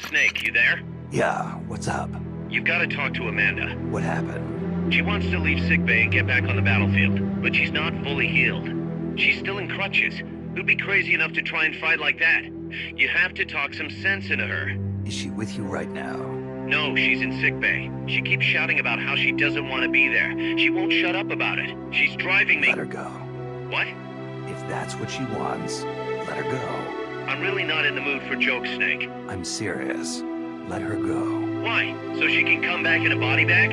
Snake, you there? Yeah, what's up? You've got to talk to Amanda. What happened? She wants to leave sickbay and get back on the battlefield, but she's not fully healed. She's still in crutches. Who'd be crazy enough to try and fight like that? You have to talk some sense into her. Is she with you right now? No, she's in sickbay. She keeps shouting about how she doesn't want to be there. She won't shut up about it. She's driving me... Let her go. What? If that's what she wants, let her go. I'm really not in the mood for jokes, Snake. I'm serious. Let her go. Why? So she can come back in a body bag?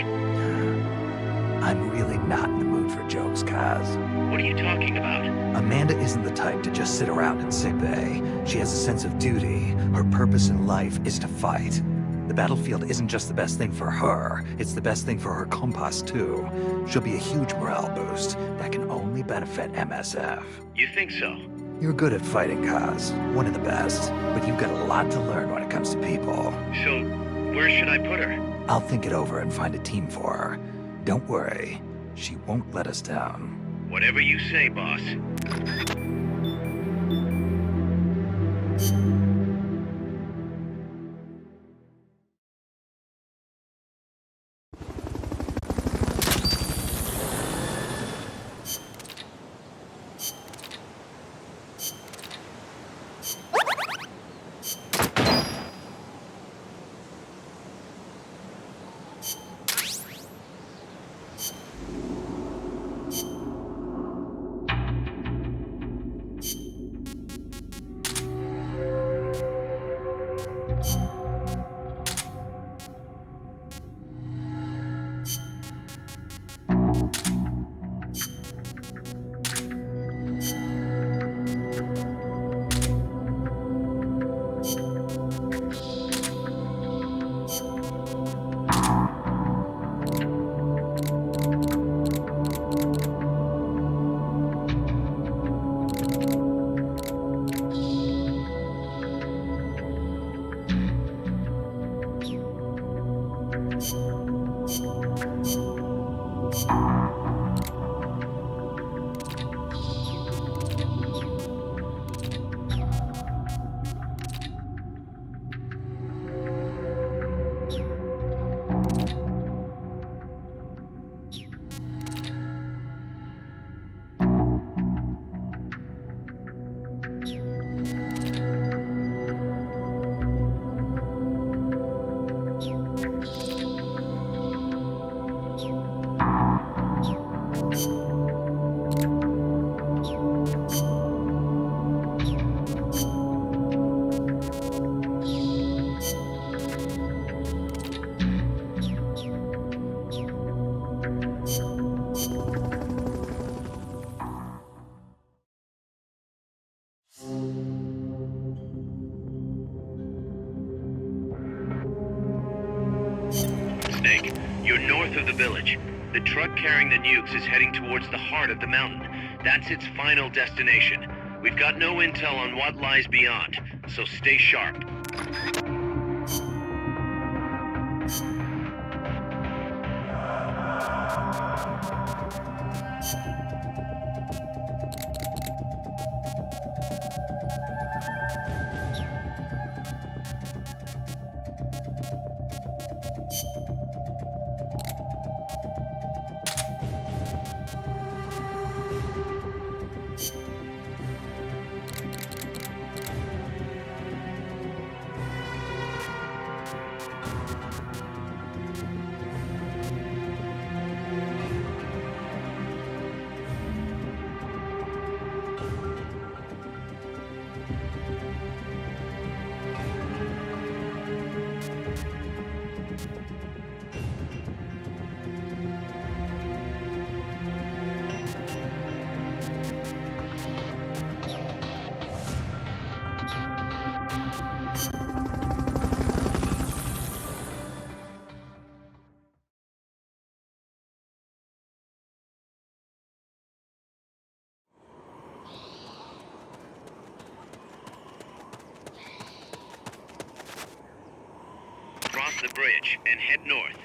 I'm really not in the mood for jokes, Kaz. What are you talking about? Amanda isn't the type to just sit around in sickbay. She has a sense of duty. Her purpose in life is to fight. The battlefield isn't just the best thing for her, it's the best thing for her compas too. She'll be a huge morale boost that can only benefit MSF. You think so? You're good at fighting, Kaz. One of the best. But you've got a lot to learn when it comes to people. So, where should I put her? I'll think it over and find a team for her. Don't worry. She won't let us down. Whatever you say, boss. Snake, you're north of the village. The truck carrying the nukes is heading towards the heart of the mountain. That's its final destination. We've got no intel on what lies beyond, so stay sharp. Cross the bridge and head north.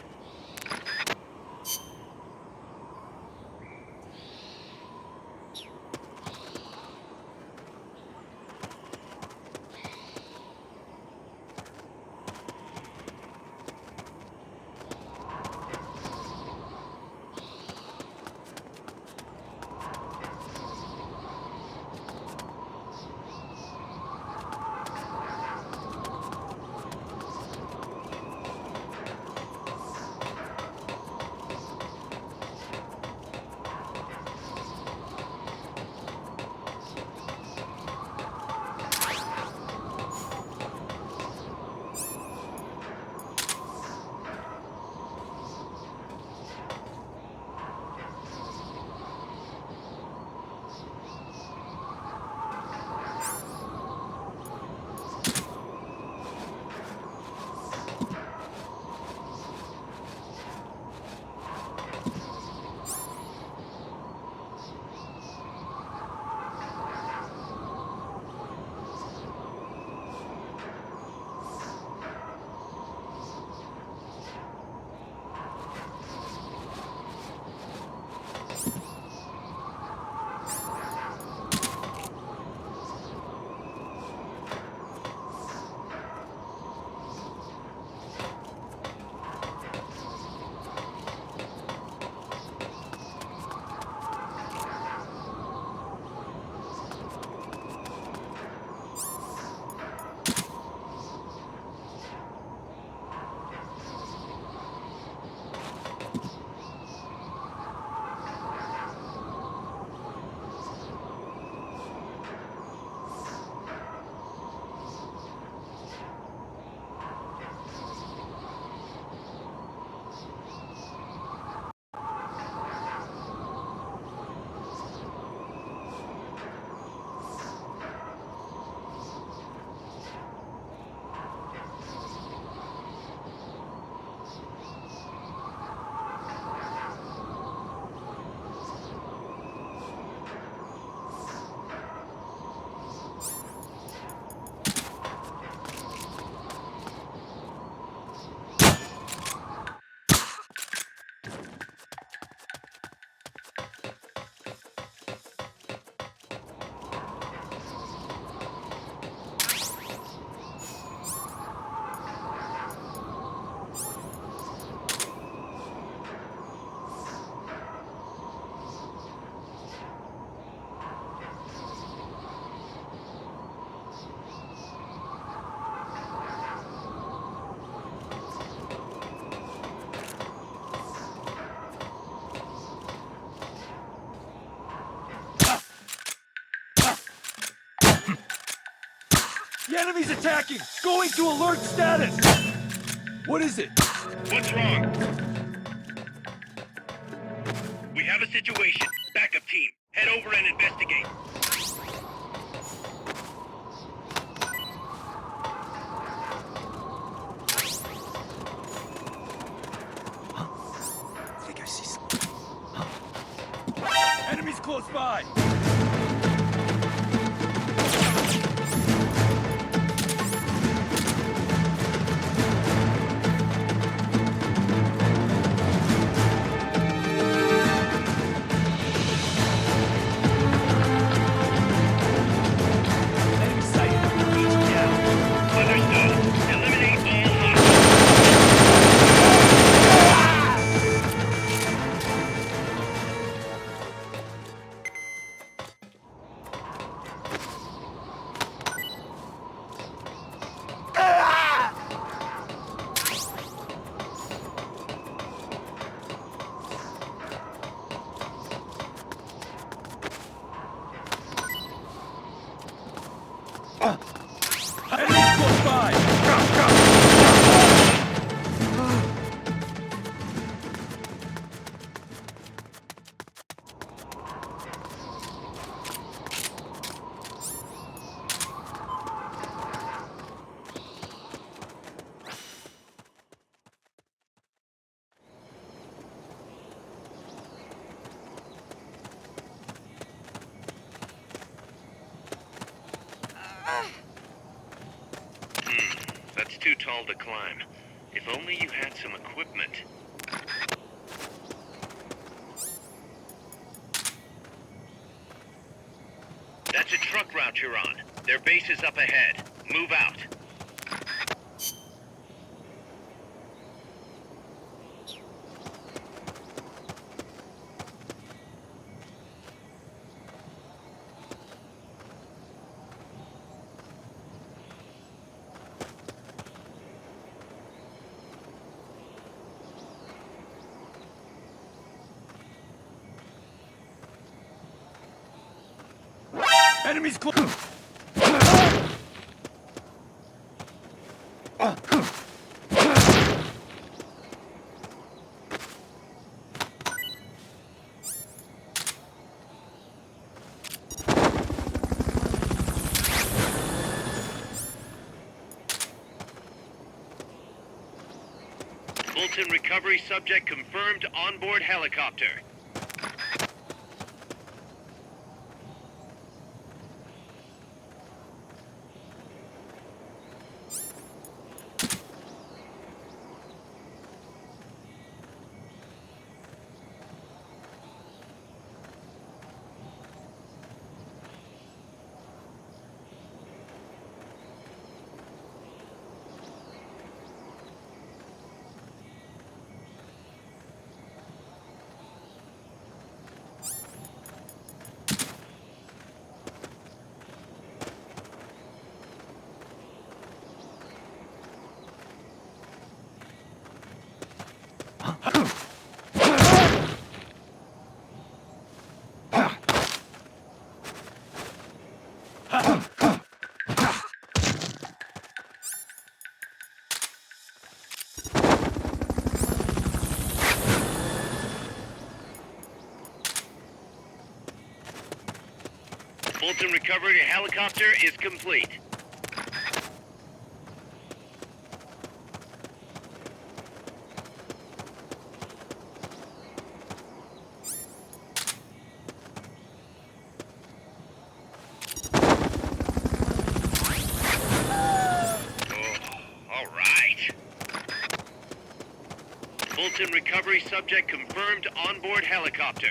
enemy's attacking! Going to alert status! What is it? What's wrong? We have a situation. Backup team, head over and investigate. I think I see something. Enemies close by! Enemy sighted. Engaging down. Understood. Eliminate all hostiles. Enemies close by! That's too tall to climb. If only you had some equipment. That's a truck route you're on. Their base is up ahead. Move out. Enemies close! Fulton recovery subject confirmed onboard helicopter. Fulton recovery helicopter is complete. Fulton recovery subject confirmed onboard helicopter.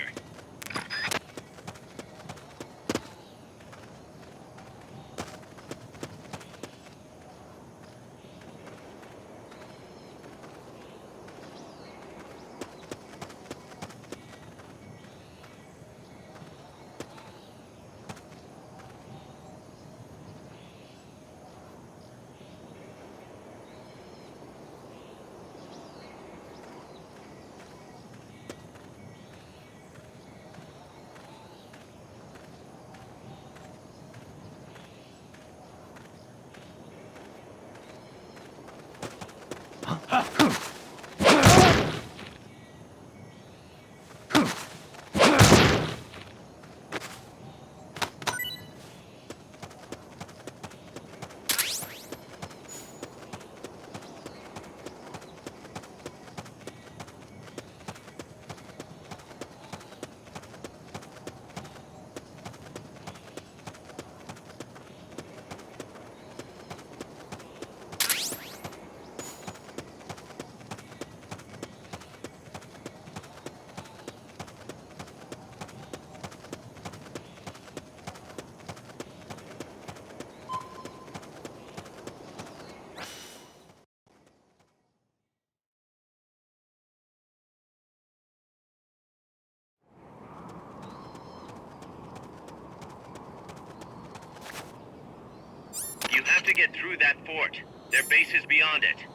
You have to get through that fort. Their base is beyond it.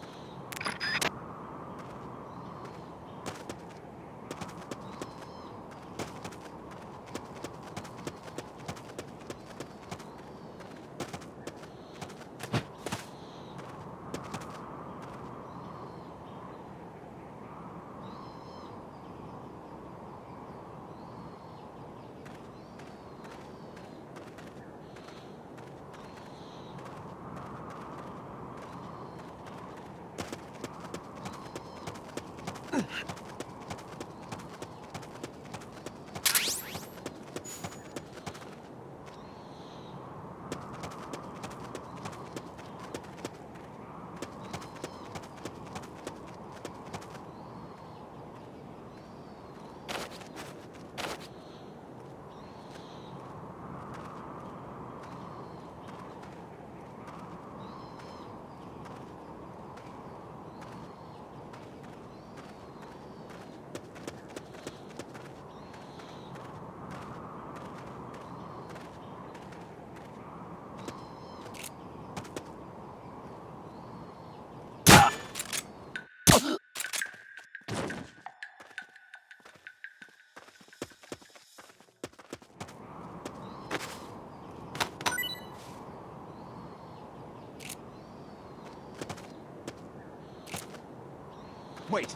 Wait.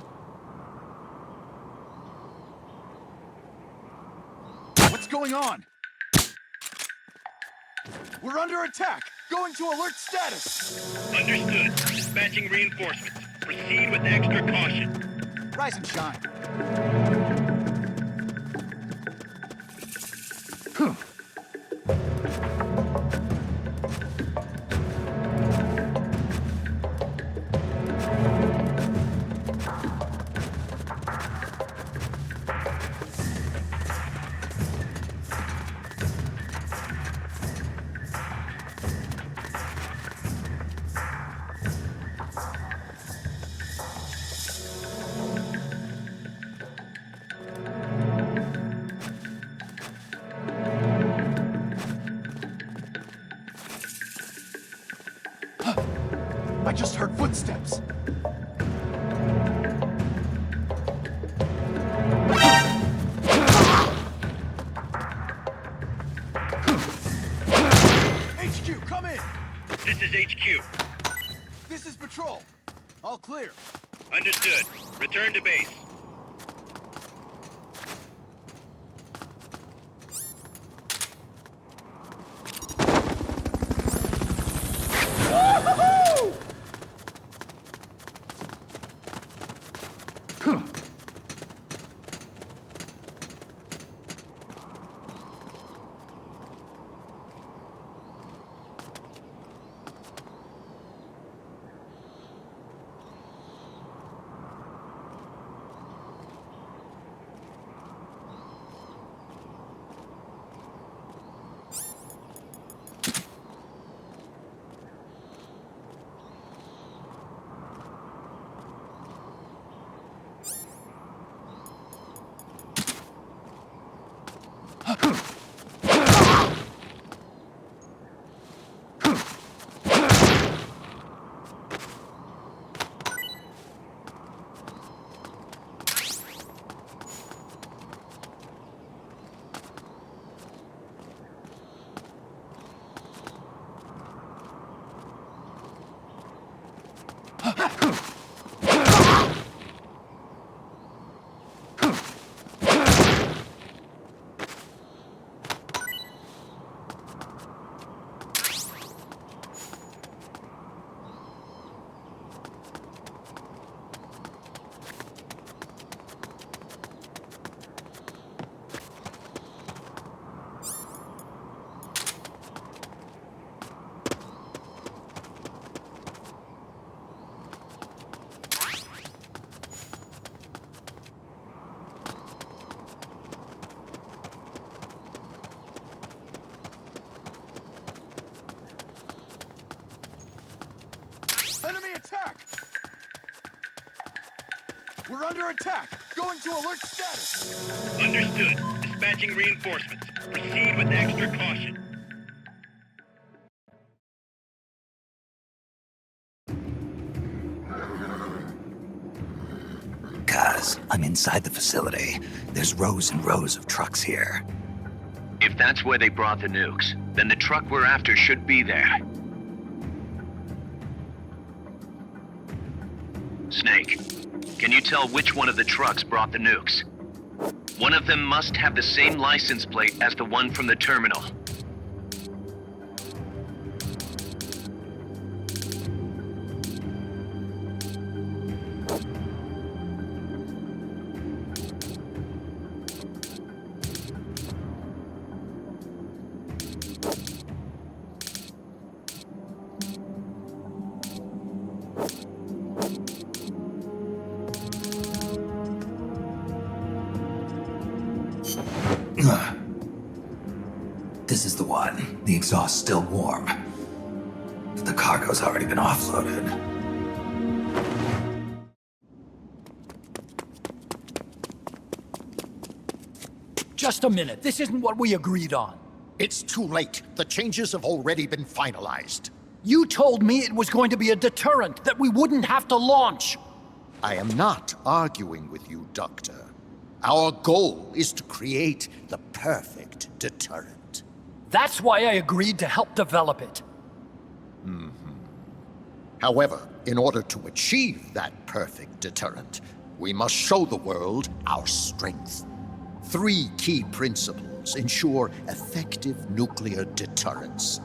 What's going on? We're under attack! Going to alert status! Understood. Dispatching reinforcements. Proceed with extra caution. Rise and shine. I just heard footsteps. HQ, come in! This is HQ. This is patrol. All clear. Understood. Return to base. We're under attack! Going to alert status! Understood. Dispatching reinforcements. Proceed with extra caution. Kaz, I'm inside the facility. There's rows and rows of trucks here. If that's where they brought the nukes, then the truck we're after should be there. Snake, can you tell which one of the trucks brought the nukes? One of them must have the same license plate as the one from the terminal. This is the one. The exhaust's still warm. But the cargo's already been offloaded. Just a minute. This isn't what we agreed on. It's too late. The changes have already been finalized. You told me it was going to be a deterrent, that we wouldn't have to launch. I am not arguing with you, Doctor. Our goal is to create the perfect deterrent. That's why I agreed to help develop it. However, in order to achieve that perfect deterrent, we must show the world our strength. 3 key principles ensure effective nuclear deterrence.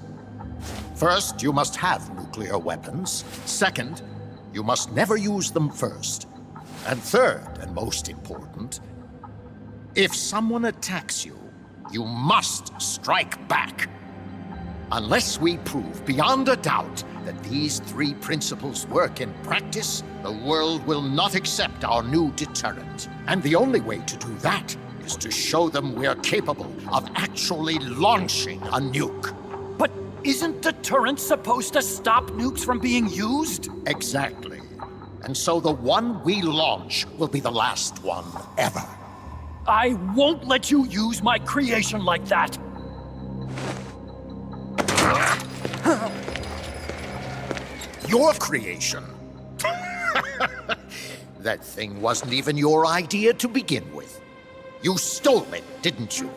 First, you must have nuclear weapons. Second, you must never use them first. And third, and most important, if someone attacks you, you must strike back. Unless we prove beyond a doubt that these 3 principles work in practice, the world will not accept our new deterrent. And the only way to do that is to show them we're capable of actually launching a nuke. But isn't deterrence supposed to stop nukes from being used? Exactly. And so the one we launch will be the last one ever. I won't let you use my creation like that! Your creation? That thing wasn't even your idea to begin with. You stole it, didn't you?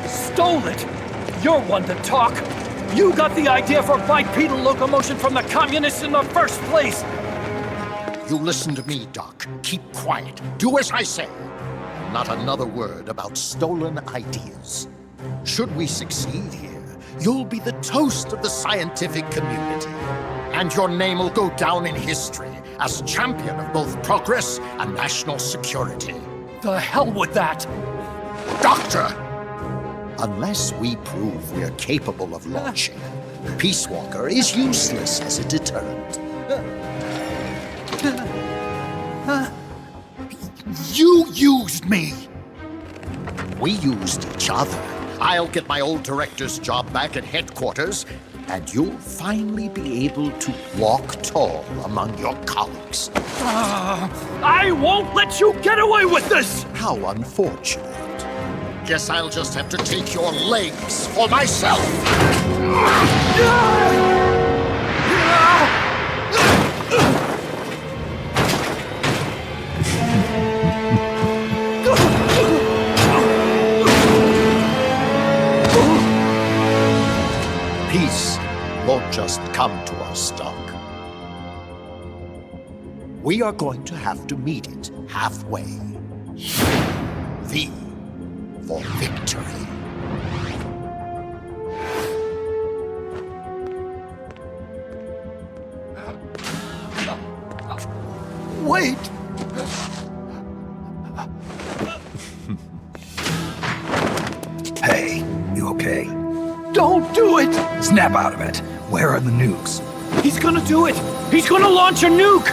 Stole it? You're one to talk! You got the idea for bipedal locomotion from the communists in the first place! You listen to me, Doc. Keep quiet. Do as I say. Not another word about stolen ideas. Should we succeed here, you'll be the toast of the scientific community. And your name will go down in history as champion of both progress and national security. The hell with that! Doctor! Unless we prove we're capable of launching, Peace Walker is useless as a deterrent. You used me! We used each other. I'll get my old director's job back at headquarters, and you'll finally be able to walk tall among your colleagues. I won't let you get away with this! How unfortunate. Guess I'll just have to take your legs for myself. Peace won't just come to us, Doc. We are going to have to meet it halfway. V for victory. Wait! Hey, you okay? Don't do it! Snap out of it. Where are the nukes? He's gonna do it! He's gonna launch a nuke!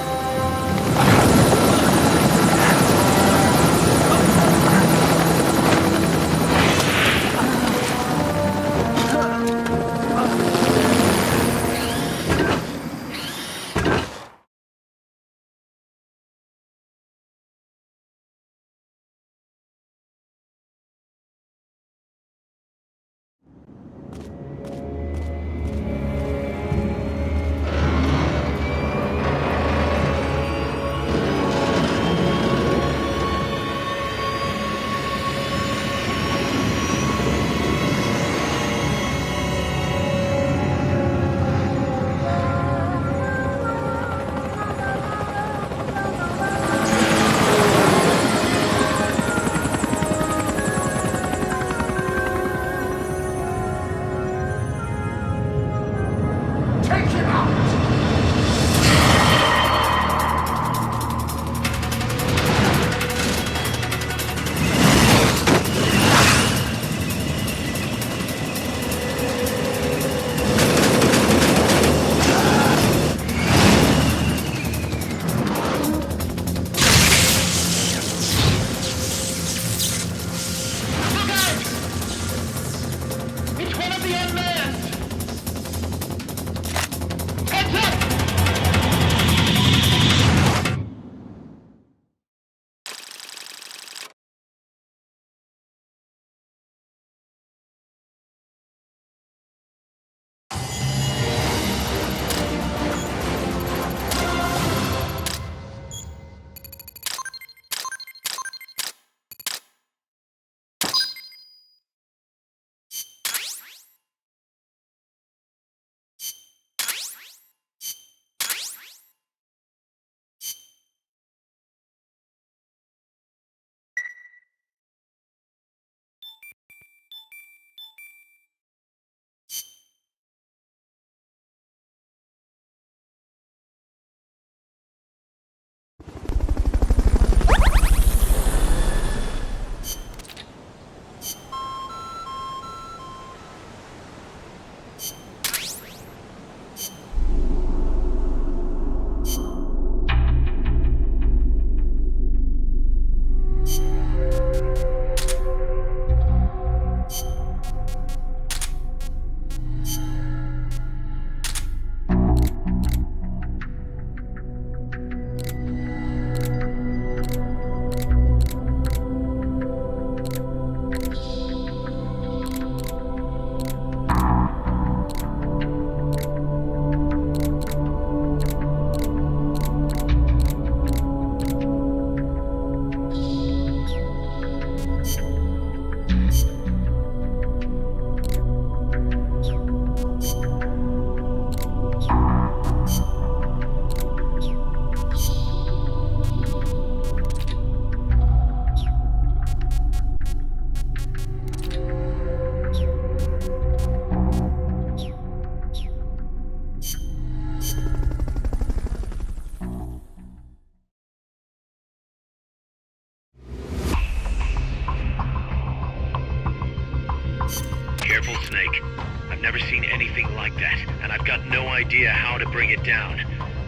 ever seen anything like that, and I've got no idea how to bring it down.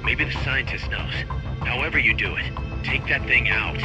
Maybe the scientist knows. However you do it, take that thing out.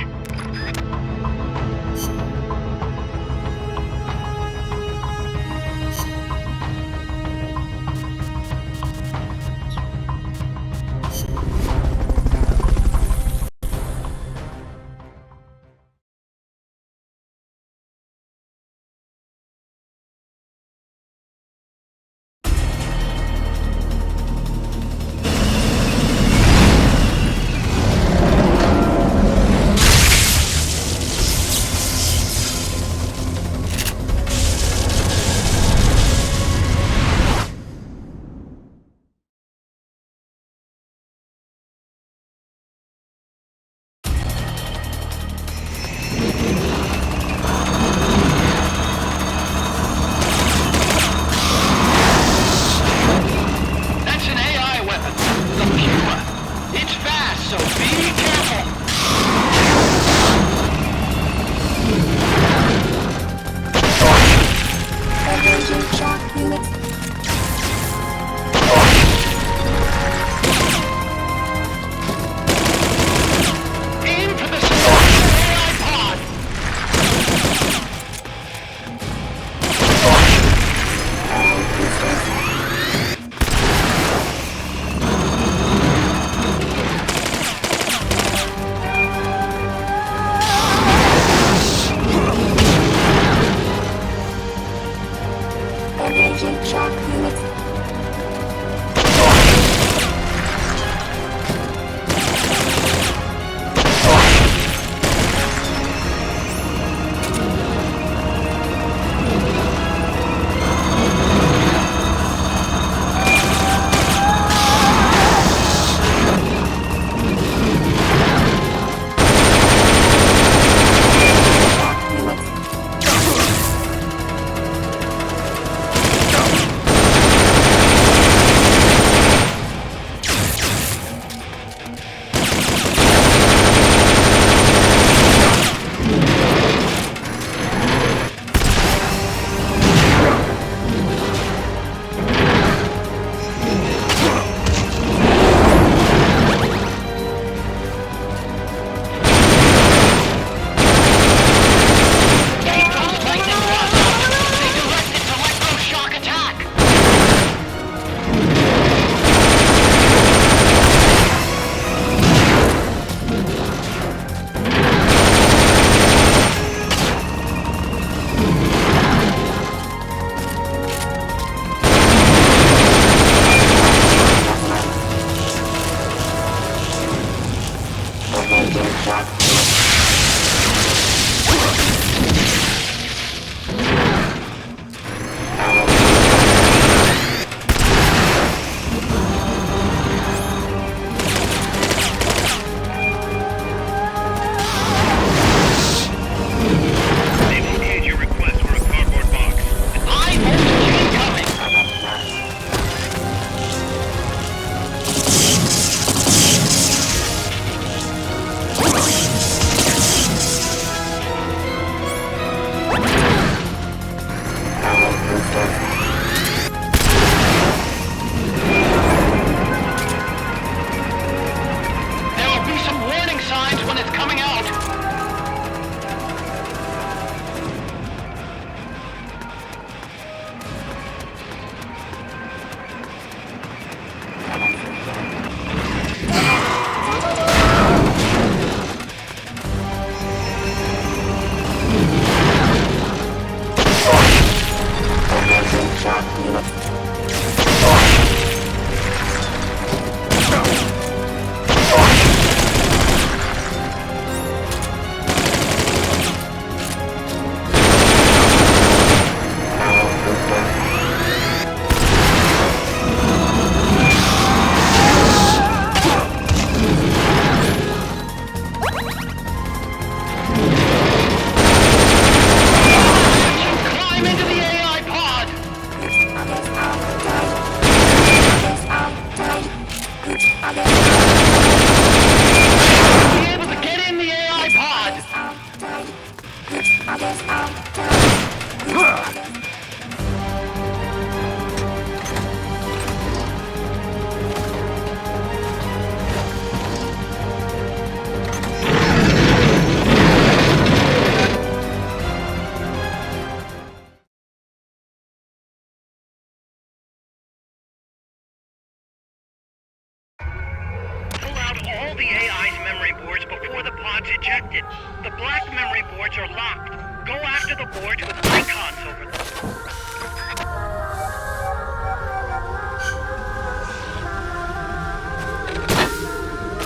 the AI's memory boards before the pod's ejected. The black memory boards are locked. Go after the boards with icons over them.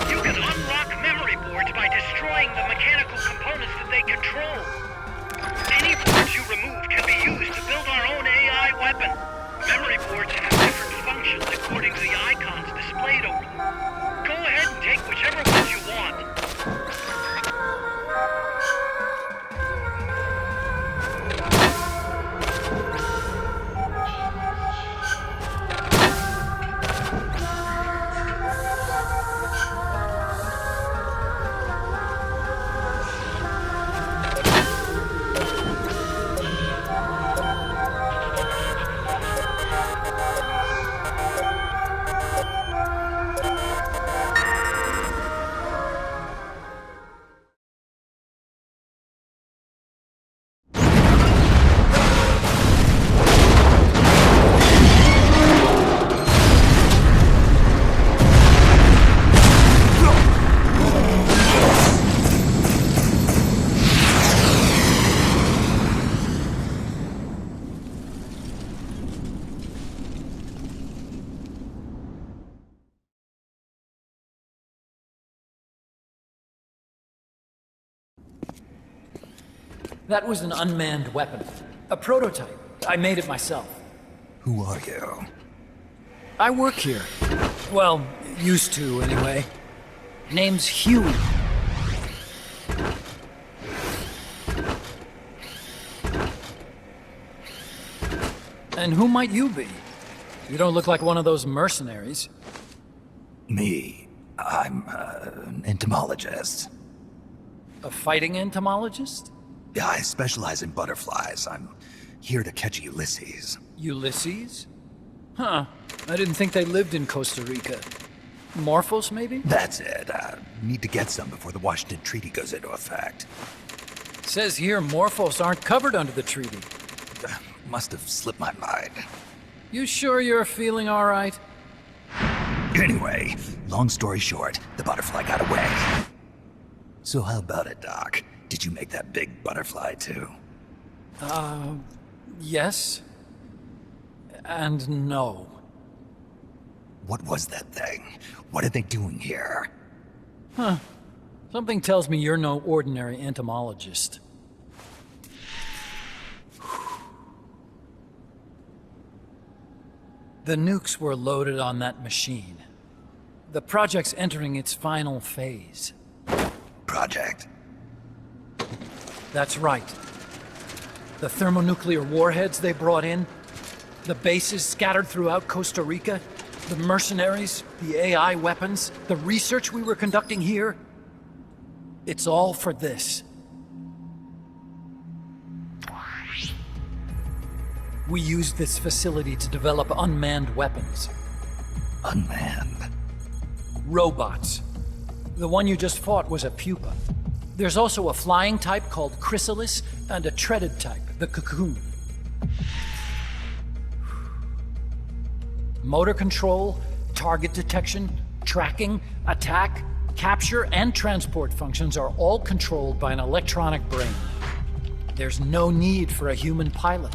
You can unlock memory boards by destroying the mechanical components that they control. Any boards you remove can be used to build our own AI weapon. Memory boards have different functions according to the icons displayed over them. Go ahead and take whichever ones you want. That was an unmanned weapon. A prototype. I made it myself. Who are you? I work here. Well, used to, anyway. Name's Huey. And who might you be? You don't look like one of those mercenaries. Me. I'm an entomologist. A fighting entomologist? Yeah, I specialize in butterflies. I'm here to catch Ulysses. Ulysses? Huh. I didn't think they lived in Costa Rica. Morphos, maybe? That's it. Need to get some before the Washington Treaty goes into effect. Says here Morphos aren't covered under the treaty. Must have slipped my mind. You sure you're feeling all right? Anyway, long story short, the butterfly got away. So how about it, Doc? Did you make that big butterfly too? Yes. And no. What was that thing? What are they doing here? Huh. Something tells me you're no ordinary entomologist. The nukes were loaded on that machine. The project's entering its final phase. Project? That's right. The thermonuclear warheads they brought in, the bases scattered throughout Costa Rica, the mercenaries, the AI weapons, the research we were conducting here. It's all for this. We used this facility to develop unmanned weapons. Unmanned? Robots. The one you just fought was a pupa. There's also a flying type called Chrysalis and a treaded type, the Cocoon. Motor control, target detection, tracking, attack, capture, and transport functions are all controlled by an electronic brain. There's no need for a human pilot.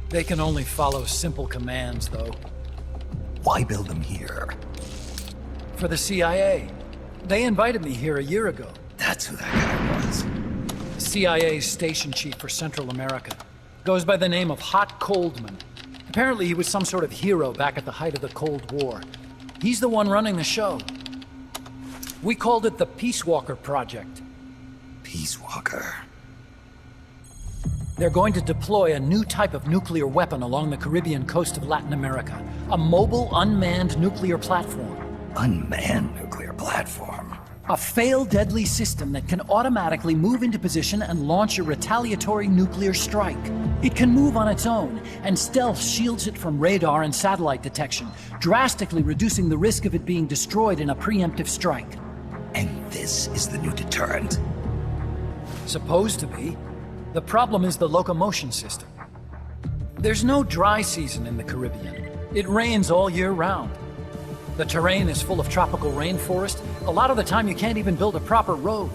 They can only follow simple commands, though. Why build them here? For the CIA. They invited me here a year ago. That's who that guy was. CIA's station chief for Central America. Goes by the name of Hot Coldman. Apparently he was some sort of hero back at the height of the Cold War. He's the one running the show. We called it the Peace Walker Project. Peace Walker? They're going to deploy a new type of nuclear weapon along the Caribbean coast of Latin America. A mobile, unmanned nuclear platform. Unmanned nuclear platform? A failed deadly system that can automatically move into position and launch a retaliatory nuclear strike. It can move on its own, and stealth shields it from radar and satellite detection, drastically reducing the risk of it being destroyed in a preemptive strike. And this is the new deterrent? Supposed to be. The problem is the locomotion system. There's no dry season in the Caribbean. It rains all year round. The terrain is full of tropical rainforest. A lot of the time you can't even build a proper road.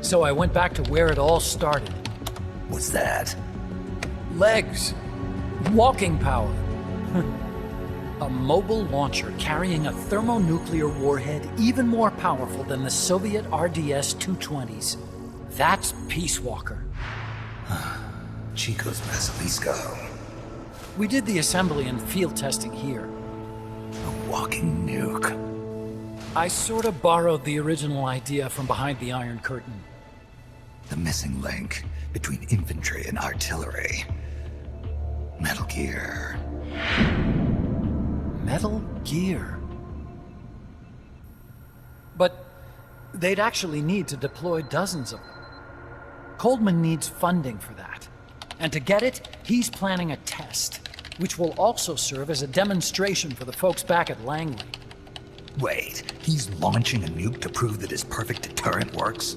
So I went back to where it all started. What's that? Legs. Walking power. A mobile launcher carrying a thermonuclear warhead even more powerful than the Soviet RDS-220s. That's Peace Walker. Chico's Basilisco. We did the assembly and field testing here. A walking nuke. I sort of borrowed the original idea from behind the Iron Curtain. The missing link between infantry and artillery. Metal Gear. Metal Gear. But they'd actually need to deploy dozens of them. Coldman needs funding for that. And to get it, he's planning a test, which will also serve as a demonstration for the folks back at Langley. Wait, he's launching a nuke to prove that his perfect deterrent works?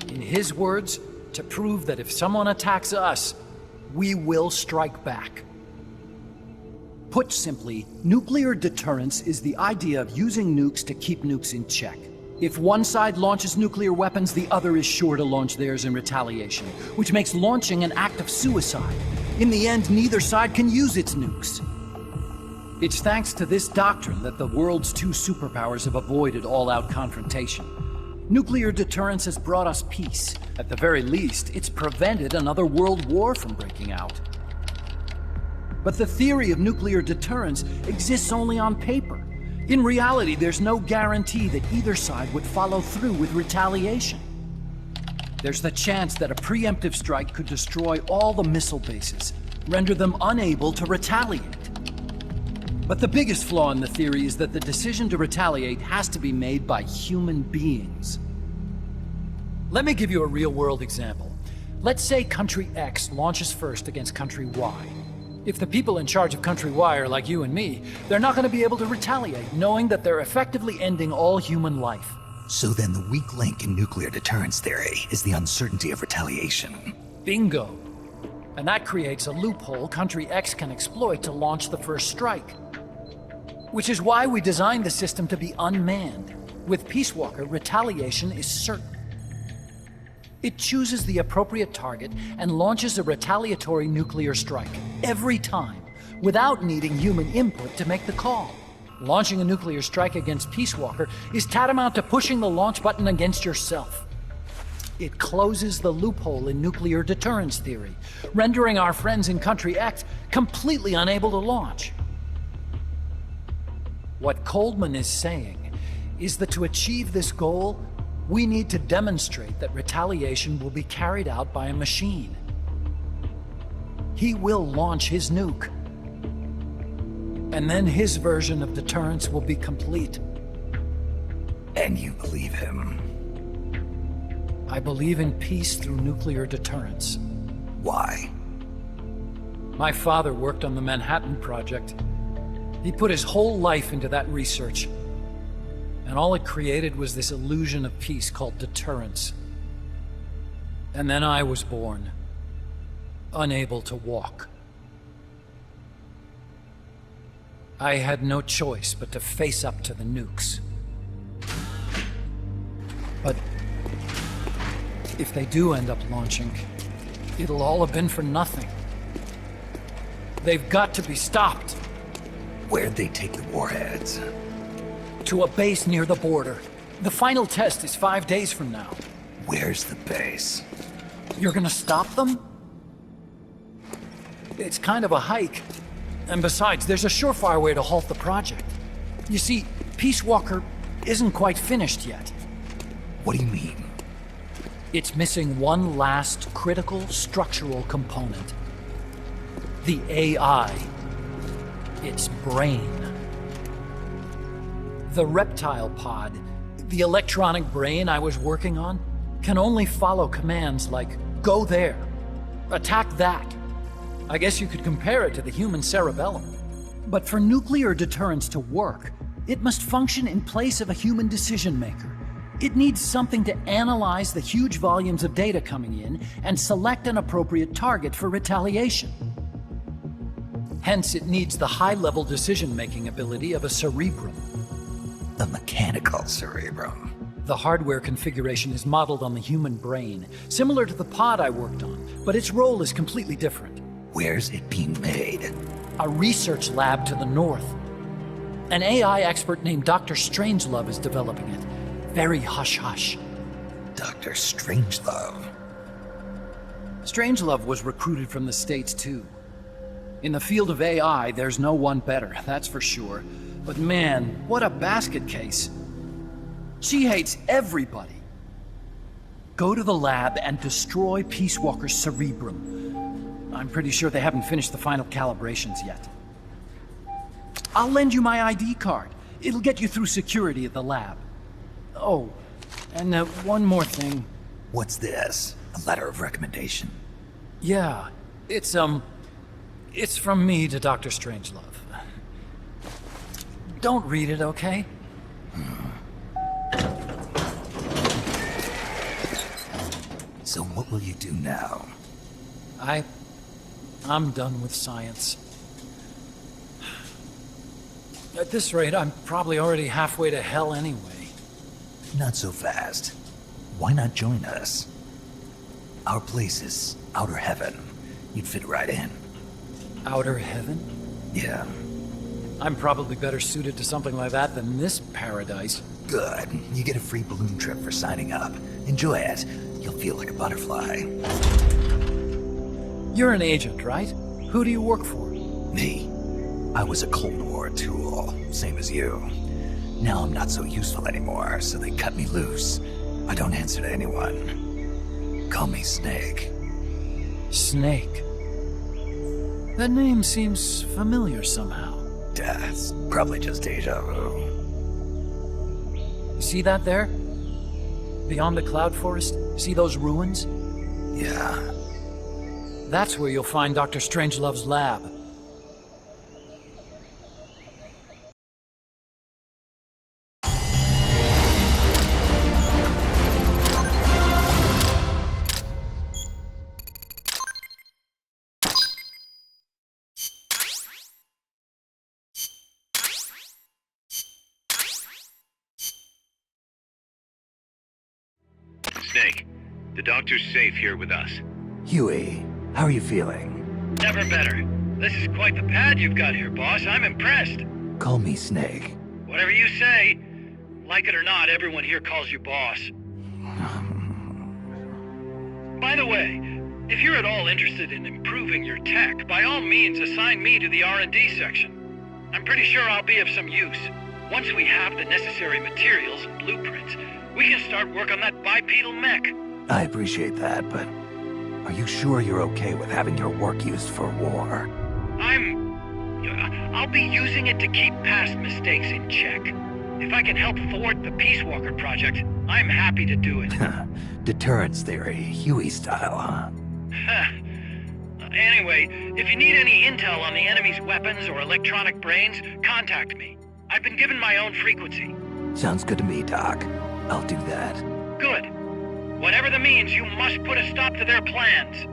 In his words, to prove that if someone attacks us, we will strike back. Put simply, nuclear deterrence is the idea of using nukes to keep nukes in check. If one side launches nuclear weapons, the other is sure to launch theirs in retaliation, which makes launching an act of suicide. In the end, neither side can use its nukes. It's thanks to this doctrine that the world's two superpowers have avoided all-out confrontation. Nuclear deterrence has brought us peace. At the very least, it's prevented another world war from breaking out. But the theory of nuclear deterrence exists only on paper. In reality, there's no guarantee that either side would follow through with retaliation. There's the chance that a preemptive strike could destroy all the missile bases, render them unable to retaliate. But the biggest flaw in the theory is that the decision to retaliate has to be made by human beings. Let me give you a real-world example. Let's say Country X launches first against Country Y. If the people in charge of Country Y are like you and me, they're not going to be able to retaliate, knowing that they're effectively ending all human life. So then the weak link in nuclear deterrence theory is the uncertainty of retaliation. Bingo. And that creates a loophole Country X can exploit to launch the first strike. Which is why we designed the system to be unmanned. With Peace Walker, retaliation is certain. It chooses the appropriate target and launches a retaliatory nuclear strike, every time, without needing human input to make the call. Launching a nuclear strike against Peace Walker is tantamount to pushing the launch button against yourself. It closes the loophole in nuclear deterrence theory, rendering our friends in Country X completely unable to launch. What Coldman is saying is that to achieve this goal, we need to demonstrate that retaliation will be carried out by a machine. He will launch his nuke. And then his version of deterrence will be complete. And you believe him? I believe in peace through nuclear deterrence. Why? My father worked on the Manhattan Project. He put his whole life into that research. And all it created was this illusion of peace called deterrence. And then I was born, unable to walk. I had no choice but to face up to the nukes. But if they do end up launching, it'll all have been for nothing. They've got to be stopped. Where'd they take the warheads? To a base near the border. The final test is 5 days from now. Where's the base? You're gonna stop them? It's kind of a hike. And besides, there's a surefire way to halt the project. You see, Peace Walker isn't quite finished yet. What do you mean? It's missing one last critical structural component. The AI. Its brain. The reptile pod, the electronic brain I was working on, can only follow commands like, go there, attack that. I guess you could compare it to the human cerebellum. But for nuclear deterrence to work, it must function in place of a human decision maker. It needs something to analyze the huge volumes of data coming in and select an appropriate target for retaliation. Hence, it needs the high-level decision-making ability of a cerebrum. A mechanical cerebrum. The hardware configuration is modeled on the human brain, similar to the pod I worked on, but its role is completely different. Where's it being made? A research lab to the north. An AI expert named Dr. Strangelove is developing it. Very hush-hush. Dr. Strangelove. Strangelove was recruited from the States, too. In the field of AI, there's no one better, that's for sure. But man, what a basket case. She hates everybody. Go to the lab and destroy Peace Walker's cerebrum. I'm pretty sure they haven't finished the final calibrations yet. I'll lend you my ID card. It'll get you through security at the lab. Oh, and one more thing. What's this? A letter of recommendation? Yeah, it's from me to Dr. Strangelove. Don't read it, okay? So what will you do now? I'm done with science. At this rate, I'm probably already halfway to hell anyway. Not so fast. Why not join us? Our place is outer heaven. You'd fit right in. Outer heaven? Yeah. I'm probably better suited to something like that than this paradise. Good. You get a free balloon trip for signing up. Enjoy it. You'll feel like a butterfly. You're an agent, right? Who do you work for? Me. I was a Cold War tool, same as you. Now I'm not so useful anymore, so they cut me loose. I don't answer to anyone. Call me Snake. Snake. That name seems familiar somehow. That's probably just deja vu. You see that there? Beyond the cloud forest? See those ruins? Yeah. That's where you'll find Dr. Strangelove's lab. Snake, the doctor's safe here with us. Huey, how are you feeling? Never better. This is quite the pad you've got here, boss. I'm impressed. Call me Snake. Whatever you say. Like it or not, everyone here calls you boss. By the way, if you're at all interested in improving your tech, by all means assign me to the R&D section. I'm pretty sure I'll be of some use. Once we have the necessary materials and blueprints, we can start work on that bipedal mech. I appreciate that, but are you sure you're okay with having your work used for war? I'll be using it to keep past mistakes in check. If I can help thwart the Peace Walker project, I'm happy to do it. Deterrence theory, Huey style, huh? Anyway, if you need any intel on the enemy's weapons or electronic brains, contact me. I've been given my own frequency. Sounds good to me, Doc. I'll do that. Good. Whatever the means, you must put a stop to their plans.